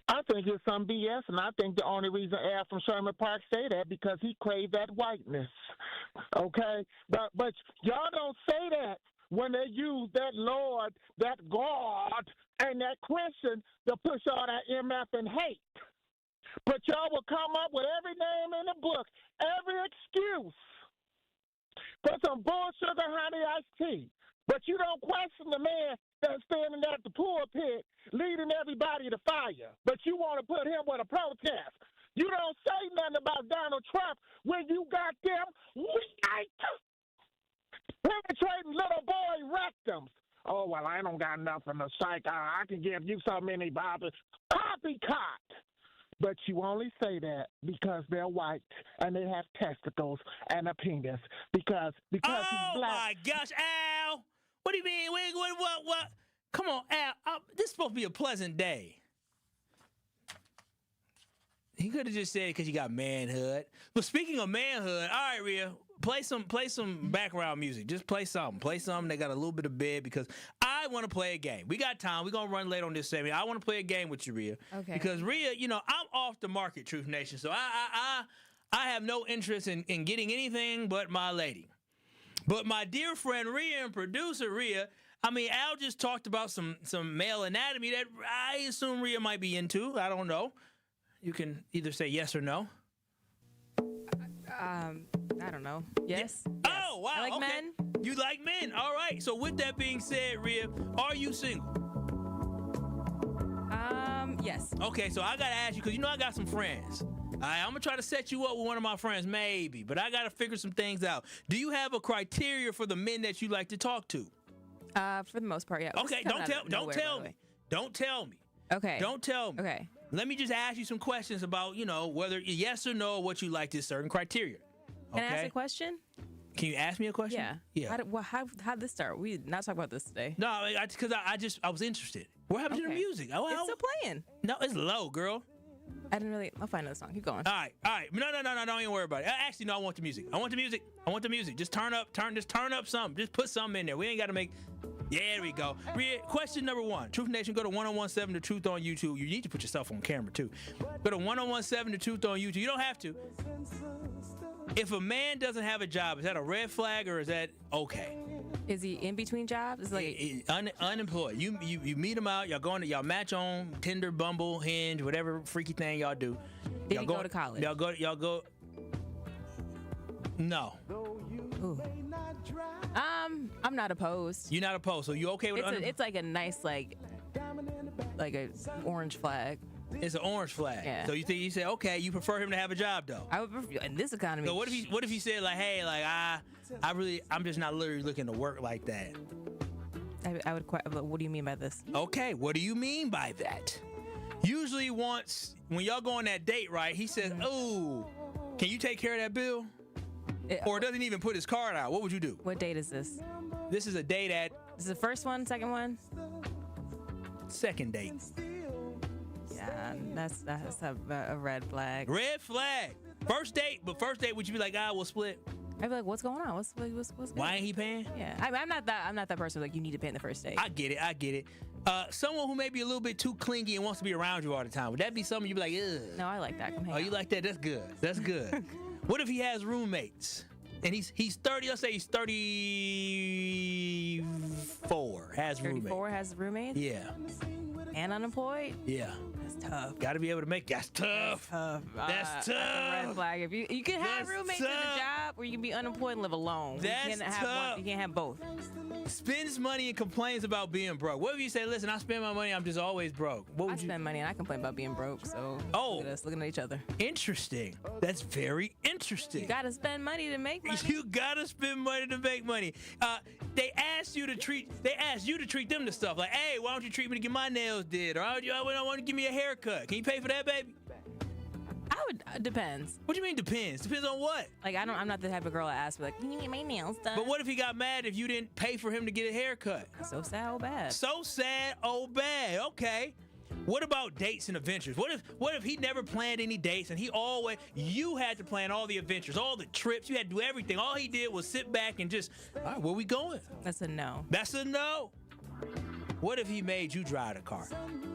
I think it's some BS, and I think the only reason Al from Sherman Park say that because he craved that whiteness. Okay, but y'all don't say that when they use that Lord, that God, and that Christian to push all that MF and hate. But y'all will come up with every name in the book, every excuse for some bullshit or honey iced tea. But you don't question the man that's standing at the pulpit leading everybody to fire. But you want to put him with a protest. You don't say nothing about Donald Trump when you got them penetrating little boy rectums. Oh, well, I don't got nothing to psych. I can give you so many bobbers. Copycat. But you only say that because they're white and they have testicles and a penis. Because he's black. Oh, my gosh, Al. What do you mean? What? Come on, Al. This is supposed to be a pleasant day. He could have just said because you got manhood. But speaking of manhood, all right, Rhea, play some background music. Just play something. Play something that got a little bit of bed because I want to play a game. We got time. We're going to run late on this segment. I want to play a game with you, Rhea. Okay. Because Rhea, I'm off the market, Truth Nation. So I have no interest in getting anything but my lady. But my dear friend Rhea and producer Rhea, Al just talked about some male anatomy that I assume Rhea might be into. I don't know. You can either say yes or no. I don't know. Yes. Oh, wow. I like men. You like men. All right. So with that being said, Rhea, are you single? Yes. Okay, so I got to ask you, because I got some friends. All right, I'm going to try to set you up with one of my friends, maybe. But I got to figure some things out. Do you have a criteria for the men that you like to talk to? For the most part, yeah. Okay, don't tell me. Don't tell me. Okay. Don't tell me. Okay. Let me just ask you some questions about, whether yes or no, what you like this certain criteria. Okay? Can I ask a question? Can you ask me a question? Yeah. How'd this start? We did not talk about this today. No, because I was interested. What happened to the music? It's still playing. No, it's low, girl. I'll find another song. Keep going. All right. No, don't even worry about it. Actually, no, I want the music. Just turn up something. Just put something in there. We ain't got to make There we go. Rhea, question number 1. Truth Nation, go to 1017 The Truth on YouTube. You need to put yourself on camera, too. Go to 1017 The Truth on YouTube. You don't have to. If a man doesn't have a job, is that a red flag or is that okay? Is he in between jobs? Is like unemployed. You meet him out. Y'all match on Tinder, Bumble, Hinge, whatever freaky thing y'all do. Did he go to college? Y'all go. No. Ooh. I'm not opposed. You're not opposed, so you okay with it? It's like a nice like a orange flag. It's an orange flag. Yeah. So you say, okay, you prefer him to have a job though. I would prefer in this economy. So what if he said like, hey, like I'm just not literally looking to work like that. I would. What do you mean by this? Okay, what do you mean by that? Usually once when y'all go on that date, right? He says, "Oh, can you take care of that bill?" Or doesn't even put his card out. What would you do? What date is this? This is a date at. This is the first one, second one. Second date. Yeah, that's a red flag. Red flag. First date, but first date, would you be like, we'll split? I'd be like, what's going on? What's Why ain't he paying? Yeah, I'm not that person. Like, you need to pay in the first date. I get it. Someone who may be a little bit too clingy and wants to be around you all the time. Would that be something you'd be like, ugh? No, I like that. Oh, you like that? That's good. That's good. What if he has roommates? And he's 30, let's say he's 34, has roommates. 34 has roommates? Yeah. And unemployed? Yeah. That's tough. Got to be able to make. That's tough. That's tough. That's a red flag. If you can have roommates in a job, or you can be unemployed and live alone. That's tough. You can't have both. Spends money and complains about being broke. What if you say, listen, I spend my money, I'm just always broke? What would I spend money and I complain about being broke, so look at us looking at each other. Interesting. That's very interesting. You gotta spend money to make money. You gotta spend money to make money. They ask you to treat them to stuff like, hey, why don't you treat me to get my nails did? Or I want to give me a haircut. Can you pay for that, baby? Depends. What do you mean depends? Depends on what? Like I'm not the type of girl that asks me like, can you get my nails done? But what if he got mad if you didn't pay for him to get a haircut? So sad, oh bad. So sad, oh bad. Okay. What about dates and adventures? What if he never planned any dates and you had to plan all the adventures, all the trips, you had to do everything. All he did was sit back and just, all right, where we going? That's a no. That's a no. What if he made you drive the car?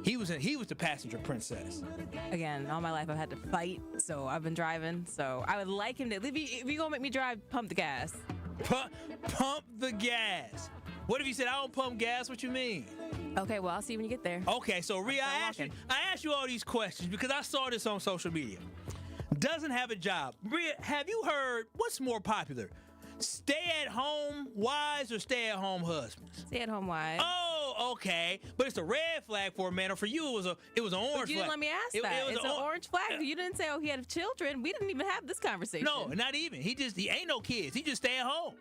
He was the passenger princess. Again, all my life I've had to fight, so I've been driving. So I would like him to. If you're gonna make me drive, pump the gas. Pump the gas. What if he said, I don't pump gas? What you mean? Okay, well, I'll see you when you get there. Okay, so Rhea, I asked you all these questions because I saw this on social media. Doesn't have a job. Rhea, have you heard what's more popular? Stay-at-home wives or stay-at-home husbands? Stay-at-home wives. Oh, okay. But it's a red flag for a man, or for you, it was an orange flag. You didn't let me ask that. It's an orange flag. You didn't say, he had children. We didn't even have this conversation. No, not even. He ain't no kids. He just stay at home.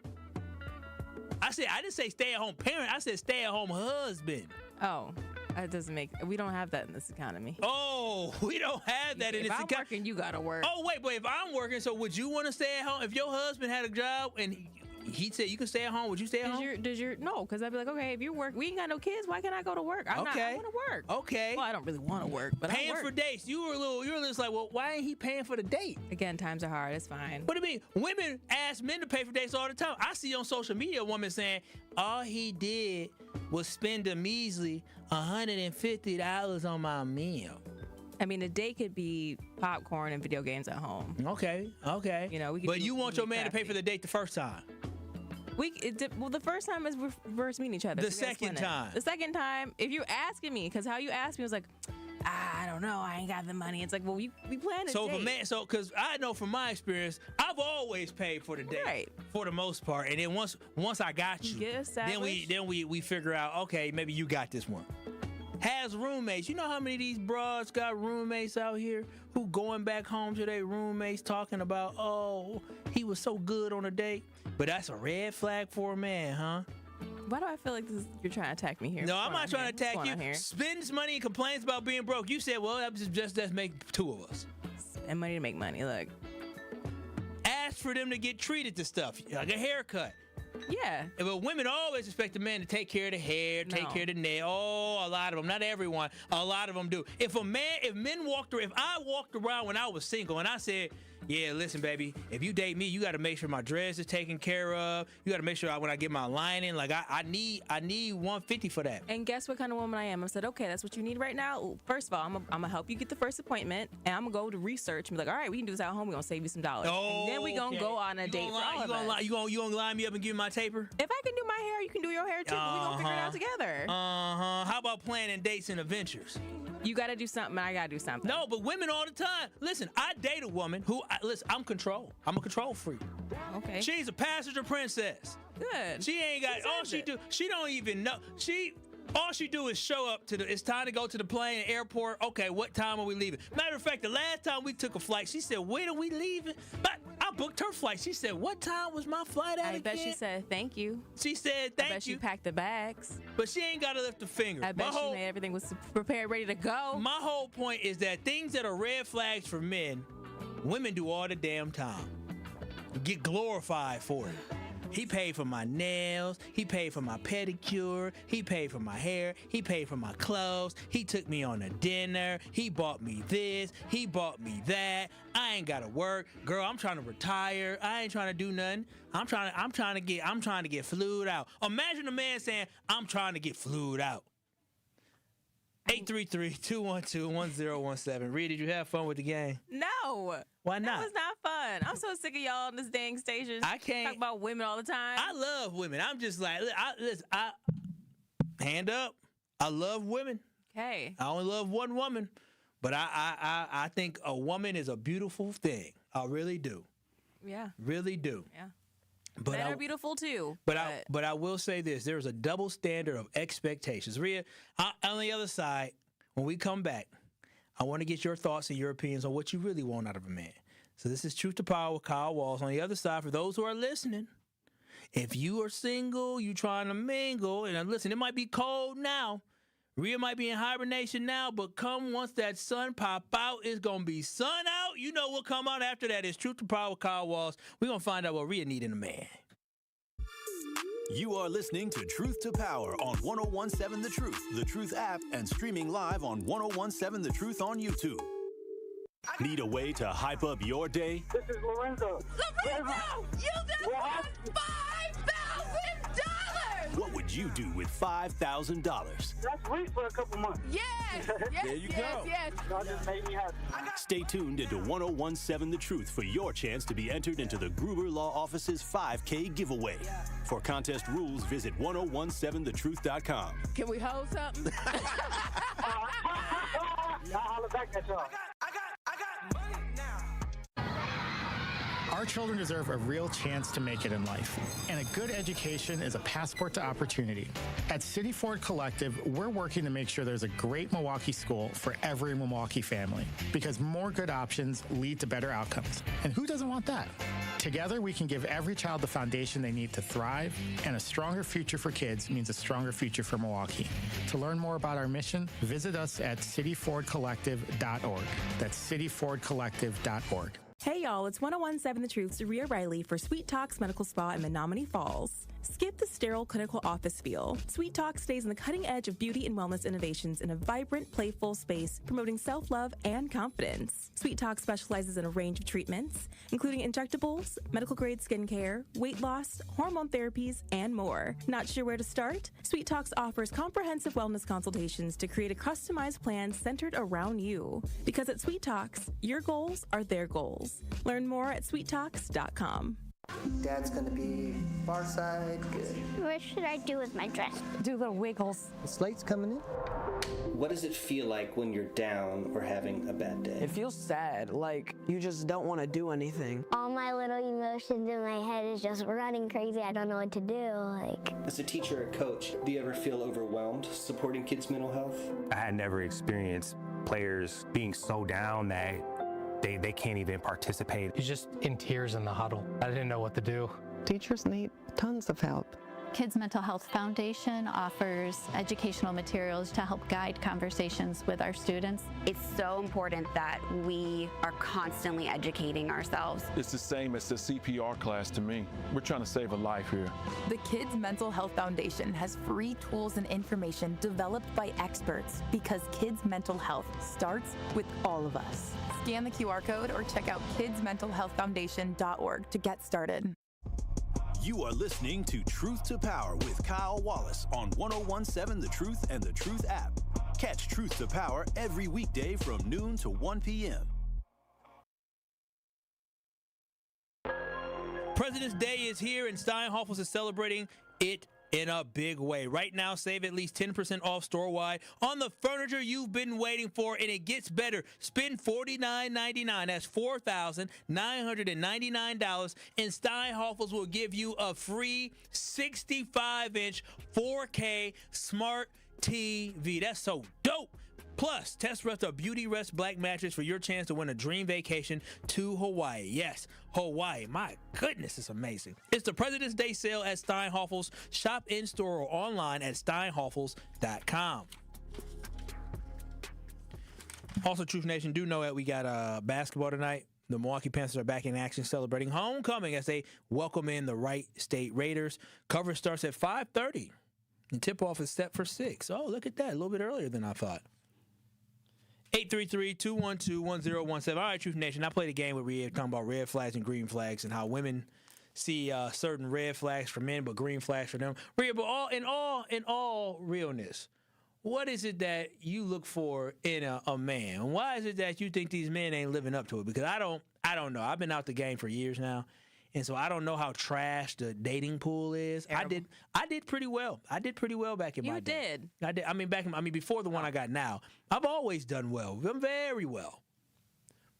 I didn't say stay-at-home parent. I said stay-at-home husband. Oh. That doesn't we don't have that in this economy. Oh, we don't have that in this economy. If I'm working, you gotta work. Oh, wait, but if I'm working, so would you want to stay at home? If your husband had a job and he said you can stay at home, would you stay at home? No, because I'd be like, okay, if you work, we ain't got no kids, why can't I go to work? I want to work. Okay. Well, I don't really want to work, but paying for dates. You were a little like, well, why ain't he paying for the date? Again, times are hard. It's fine. What do you mean? Women ask men to pay for dates all the time. I see on social media a woman saying all he did was spend a measly $150 on my meal. I mean, a date could be popcorn and video games at home. Okay. You know, but you want your man to pay for the date the first time. The first time is we first meeting each other. The second time, if you're asking me, because how you asked me was like, I don't know, I ain't got the money. It's like, well, we planned a date. Because I know from my experience, I've always paid for the date, right, for the most part. And then once I got you, then we figure out, okay, maybe you got this one. Has roommates. You know how many of these broads got roommates out here who going back home to their roommates talking about, oh, he was so good on a date? But that's a red flag for a man, huh? Why do I feel like you're trying to attack me here? No, I'm not trying to attack you. Spends money and complains about being broke. You said, well, let's make two of us. Spend money to make money. Look. Ask for them to get treated to stuff, like a haircut. Yeah. But women always expect a man to take care of the hair, take care of the nail. Oh, a lot of them. Not everyone. A lot of them do. If I walked around when I was single and I said, Yeah, listen, baby. If you date me, you got to make sure my dress is taken care of. You got to make sure when I get my lining, like I need $150 for that. And guess what kind of woman I am? I said, okay, that's what you need right now. First of all, I'm gonna help you get the first appointment, and I'm gonna go to research and be like, all right, we can do this at home. We're gonna save you some dollars. Oh, and then we gonna go on a date for all of us. You gonna line me up and give me my taper? If I can do my hair, you can do your hair too. But we gonna figure it out together. How about planning dates and adventures? You gotta do something. I gotta do something. No, but women all the time. Listen, I date a woman who, listen, I'm control. I'm a control freak. Okay. She's a passenger princess. Good. She ain't got all she do. She don't even know. All she do is show up it's time to go to the plane, airport. Okay, what time are we leaving? Matter of fact, the last time we took a flight, she said, when are we leaving? But I booked her flight. She said, what time was my flight at again? I bet she said, thank you. She said, thank you. I bet she packed the bags. But she ain't got to lift a finger. I bet she made everything was prepared, ready to go. My whole point is that things that are red flags for men, women do all the damn time. Get glorified for it. He paid for my nails. He paid for my pedicure. He paid for my hair. He paid for my clothes. He took me on a dinner. He bought me this. He bought me that. I ain't gotta work. Girl, I'm trying to retire. I ain't trying to do nothing. I'm trying to get flued out. Imagine a man saying, I'm trying to get flued out. 833-212-1017. Rhea, did you have fun with the game? No. Why not? That was not fun. I'm so sick of y'all on this dang station. I can't talk about women all the time. I love women. I'm just like, hand up. I love women. Okay. I only love one woman, but I think a woman is a beautiful thing. I really do. Yeah. Really do. Yeah. But men are beautiful too. But I will say this: there's a double standard of expectations. Rhea, on the other side, when we come back, I want to get your thoughts and your opinions on what you really want out of a man. So this is Truth to Power with Kyle Wallace. On the other side, for those who are listening, if you are single, you trying to mingle, and listen, it might be cold now. Rhea might be in hibernation now, but come once that sun pop out, it's going to be sun out. You know what come out after that is Truth to Power with Kyle Wallace. We're going to find out what Rhea need in a man. You are listening to Truth to Power on 101.7 The Truth app, and streaming live on 101.7 The Truth on YouTube. Need a way to hype up your day? This is Lorenzo. Lorenzo, you just won $5,000! What would you do with $5,000? That's sweet for a couple months. Yes! There you go. Yes. That just made me happy. Stay tuned into 101.7 The Truth for your chance to be entered into the Gruber Law Office's 5K giveaway. For contest rules, visit 1017thetruth.com. Can we hold something? Y'all holler back at y'all. I got money now. Our children deserve a real chance to make it in life, and a good education is a passport to opportunity. At City Ford Collective, we're working to make sure there's a great Milwaukee school for every Milwaukee family, because more good options lead to better outcomes. And who doesn't want that? Together, we can give every child the foundation they need to thrive, and a stronger future for kids means a stronger future for Milwaukee. To learn more about our mission, visit us at cityfordcollective.org. That's cityfordcollective.org. Hey y'all, it's 101.7 The Truth's Rhea Riley for Sweet Talks Medical Spa in Menominee Falls. Skip the sterile clinical office feel. Sweet Talk stays on the cutting edge of beauty and wellness innovations in a vibrant, playful space promoting self-love and confidence. Sweet Talk specializes in a range of treatments, including injectables, medical-grade skincare, weight loss, hormone therapies, and more. Not sure where to start? Sweet Talks offers comprehensive wellness consultations to create a customized plan centered around you. Because at Sweet Talks, your goals are their goals. Learn more at sweettalks.com. Dad's gonna be far side, good. What should I do with my dress? Do little wiggles. The slate's coming in. What does it feel like when you're down or having a bad day? It feels sad, like you just don't want to do anything. All my little emotions in my head is just running crazy. I don't know what to do. As a teacher or coach, do you ever feel overwhelmed supporting kids' mental health? I had never experienced players being so down that they can't even participate. He's just in tears in the huddle. I didn't know what to do. Teachers need tons of help. Kids Mental Health Foundation offers educational materials to help guide conversations with our students. It's so important that we are constantly educating ourselves. It's the same as the CPR class to me. We're trying to save a life here. The Kids Mental Health Foundation has free tools and information developed by experts because kids' mental health starts with all of us. Scan the QR code or check out kidsmentalhealthfoundation.org to get started. You are listening to Truth to Power with Kyle Wallace on 1017 The Truth and The Truth app. Catch Truth to Power every weekday from noon to 1 p.m. President's Day is here, and Steinhoffels is celebrating it in a big way. Right now, save at least 10% off store-wide on the furniture you've been waiting for, and it gets better. Spend $49.99. That's $4,999, and Steinhoffels will give you a free 65-inch 4K smart TV. That's so dope. Plus, test rest a Beauty Rest Black mattress for your chance to win a dream vacation to Hawaii. Yes, Hawaii. My goodness, it's amazing. It's the President's Day sale at Steinhoffels. Shop in-store or online at steinhoffels.com. Also, Truth Nation, do know that we got basketball tonight. The Milwaukee Panthers are back in action celebrating homecoming as they welcome in the Wright State Raiders. Coverage starts at 5:30. The tip-off is set for 6. Oh, look at that. A little bit earlier than I thought. 833-212-1017. All right, Truth Nation. I played a game with Rhea talking about red flags and green flags and how women see certain red flags for men but green flags for them. Rhea, but in all realness, what is it that you look for in a man? Why is it that you think these men ain't living up to it? Because I don't know. I've been out the game for years now. And so I don't know how trash the dating pool is. Terrible. I did pretty well. I did pretty well back in my day. I did. I mean, before the one I got now, I've always done well. Done very well.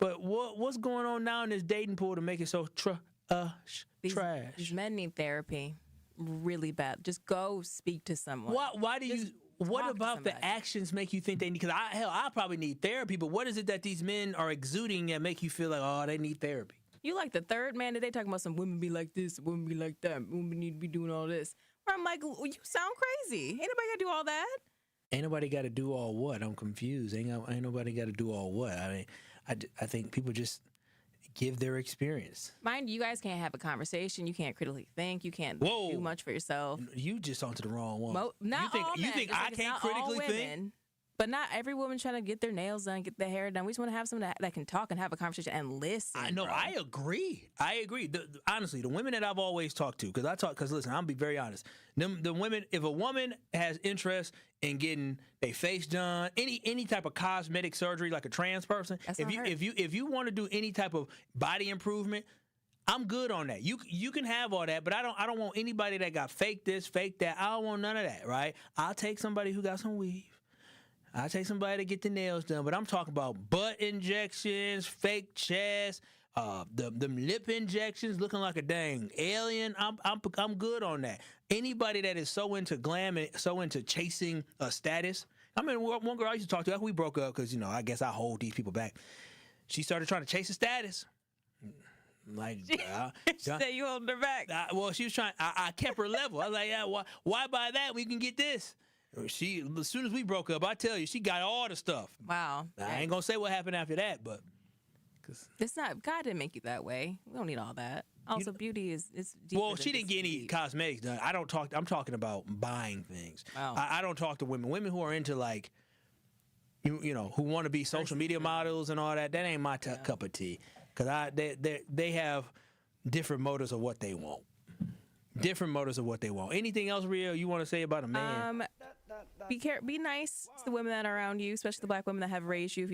But what's going on now in this dating pool to make it so trash? These men need therapy really bad. Just go speak to someone. Why do you? What about the actions make you think they need? Because I probably need therapy. But what is it that these men are exuding that make you feel like, oh, they need therapy? You like the third man today talking about some women be like this, women be like that, women need to be doing all this. Where I'm like, you sound crazy. Ain't nobody got to do all that. Ain't nobody got to do all what? I'm confused. Ain't nobody got to do all what? I mean, I think people just give their experience. Mind you guys can't have a conversation. You can't critically think. You can't do much for yourself. You just onto the wrong one. Not all men. You think I can't critically think? But not every woman trying to get their nails done, get their hair done. We just want to have someone that can talk and have a conversation and listen. I know. Bro. I agree. Honestly, the women that I've always talked to, because listen, I'm be very honest. The women, if a woman has interest in getting their face done, any type of cosmetic surgery, like a trans person, if you want to do any type of body improvement, I'm good on that. You can have all that, but I don't want anybody that got fake this, fake that. I don't want none of that, right? I'll take somebody who got some weave. I'll take somebody to get the nails done, but I'm talking about butt injections, fake chest, them lip injections, looking like a dang alien. I'm good on that. Anybody that is so into glam and so into chasing a status. I mean, one girl I used to talk to after we broke up, because I guess I hold these people back. She started trying to chase a status. Like, she said you holding her back. Well, she was trying. I kept her level. I was like, yeah, why buy that when you can get this? As soon as we broke up, I tell you, she got all the stuff. Wow. I ain't gonna say what happened after that, but it's not. God didn't make you that way. We don't need all that. Also, beauty is deeper. Well, she didn't get any cosmetics done. I'm talking about buying things. Oh. I don't talk to women who are into like, who want to be social media models and all that. That ain't my cup of tea. Because they have different motives of what they want. Anything else, Rhea, you want to say about a man? Be nice to the women that are around you, especially the black women that have raised you.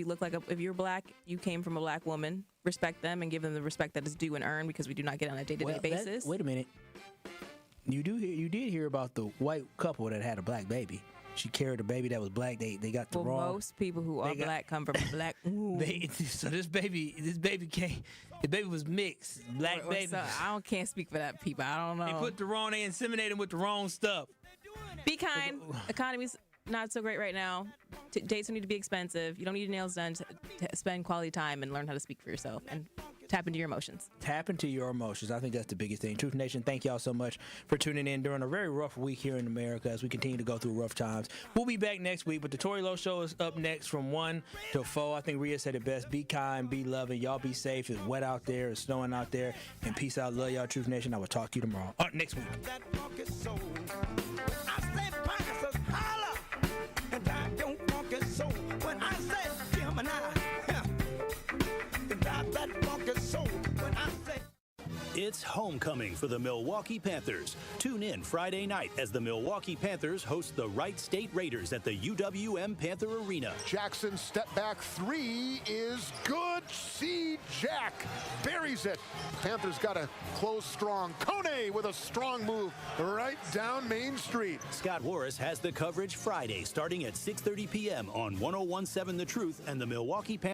If you're black, you came from a black woman. Respect them and give them the respect that is due and earned, because we do not get on a day-to-day basis. Wait a minute. You did hear about the white couple that had a black baby. She carried a baby that was black. They got the wrong. Most people who are black come from black. So this baby came. The baby was mixed, black baby. So can't speak for that people. I don't know. They put the wrong. They inseminated him with the wrong stuff. Be kind. Economy's not so great right now. Dates don't need to be expensive. You don't need your nails done to spend quality time and learn how to speak for yourself. And tap into your emotions. Tap into your emotions. I think that's the biggest thing. Truth Nation, thank y'all so much for tuning in during a very rough week here in America as we continue to go through rough times. We'll be back next week, but the Tory Lowe Show is up next from 1 to 4. I think Rhea said it best. Be kind, be loving. Y'all be safe. It's wet out there. It's snowing out there. And peace out. Love y'all, Truth Nation. I will talk to you tomorrow. Next week. It's homecoming for the Milwaukee Panthers. Tune in Friday night as the Milwaukee Panthers host the Wright State Raiders at the UWM Panther Arena. Jackson's step back three is good. See Jack buries it. Panthers got to close strong. Kone with a strong move right down Main Street. Scott Warris has the coverage Friday starting at 6:30 p.m. on 101.7 The Truth and the Milwaukee Panthers.